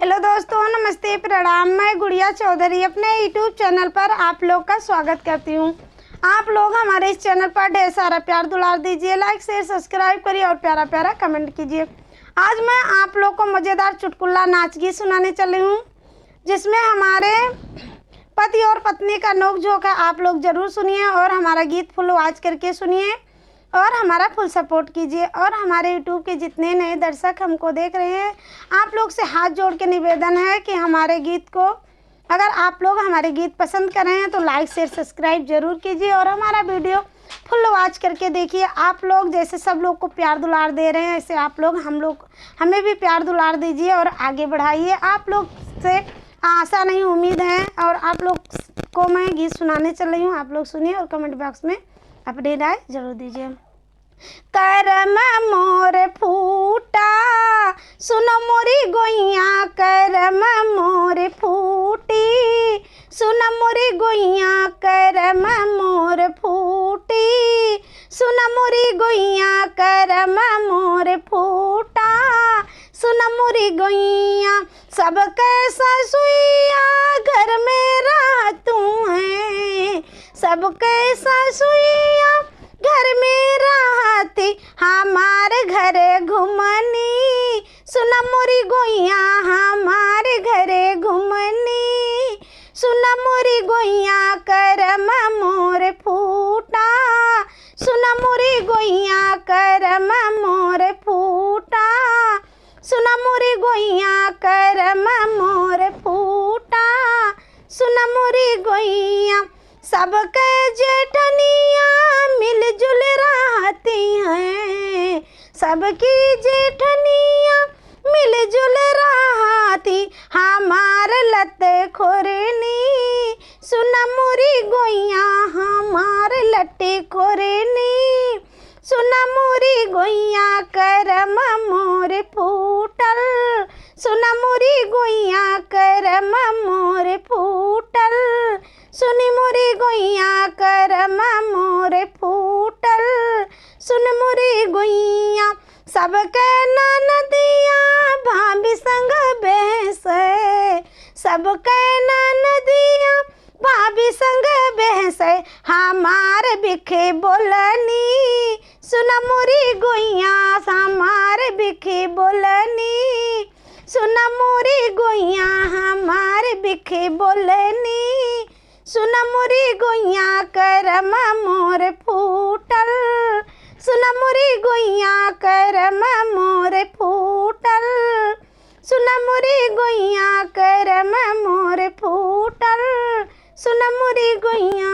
Hello दोस्तों, नमस्ते, प्रणाम। मैं गुड़िया चौधरी अपने यूट्यूब चैनल पर आप लोग का स्वागत करती हूँ। आप लोग हमारे इस चैनल पर ढेर सारा प्यार दुलार दीजिए, लाइक शेयर सब्सक्राइब करिए और प्यारा प्यारा कमेंट कीजिए। आज मैं आप लोग को मज़ेदार चुटकुला नाच गीत सुनाने चली हूँ, जिसमें हमारे पति और पत्नी का नोक-झोंक है। आप लोग ज़रूर सुनिए और हमारा गीत फुल आवाज़ करके सुनिए और हमारा फुल सपोर्ट कीजिए। और हमारे यूट्यूब के जितने नए दर्शक हमको देख रहे हैं, आप लोग से हाथ जोड़ के निवेदन है कि हमारे गीत को, अगर आप लोग हमारे गीत पसंद कर रहे हैं तो लाइक शेयर सब्सक्राइब ज़रूर कीजिए और हमारा वीडियो फुल वॉच करके देखिए। आप लोग जैसे सब लोग को प्यार दुलार दे रहे हैं, ऐसे आप लोग हमें भी प्यार दुलार दीजिए और आगे बढ़ाइए। आप लोग से आशा नहीं, उम्मीद है। और आप लोग को मैं गीत सुनाने चल रही हूँ, आप लोग सुनिए और कमेंट बॉक्स में अपनी राय जरूर दीजिए। करम मोर फूटा सुनो मोरी गोइया, करम मोर फूटी सुनो मोरी गोइया, करम मोर फूटी सुनो मोरी गोइया, करम मोर फूटा सुनो मोरी गोइया। सब कैसा सुइया घर में रहतू है, सब कैसा सुइया घर में रहती हमारे घरे घुमनी, सुना मोरी गोइया हमारे घरे घुमनी, सुना मोरी गोइया करम मोर फूटा, सुना मोरी गोइया करम मोर फूटा, सुना मोरी गोइया करम मोर फूटा, सुना मोरी गोइया। सबके जेठनिया मिलजुल रहती हैं, सबकी जेठनिया मिलजुल रहती हमार लते खोरनी, सुना मोरी गोइया हमार लट्टे खोरनी, सुना मोरी गोइया करम मोर फूटल, सुना मोरी गोइया करम मोर फूटल, सुनी मोरी गोइया करम मोर फूटल, सुन मोरी गोइया। सबके ननदिया भाभी संग बहसे, सबके ननदिया भाभी संग बहसे हमार बिखे बोलनी, सुना मोरी गोइया हमार बिखे बोलनी, सुना मोरी गोइया हमार बिखे बोलनी, सुना मोरी गोइया करम मोर फूटल, सुना मोरी गोइया करम मोर फूटल, सुना मोरी गोइया करम मोर फूटल, सुना मोरी गोइया।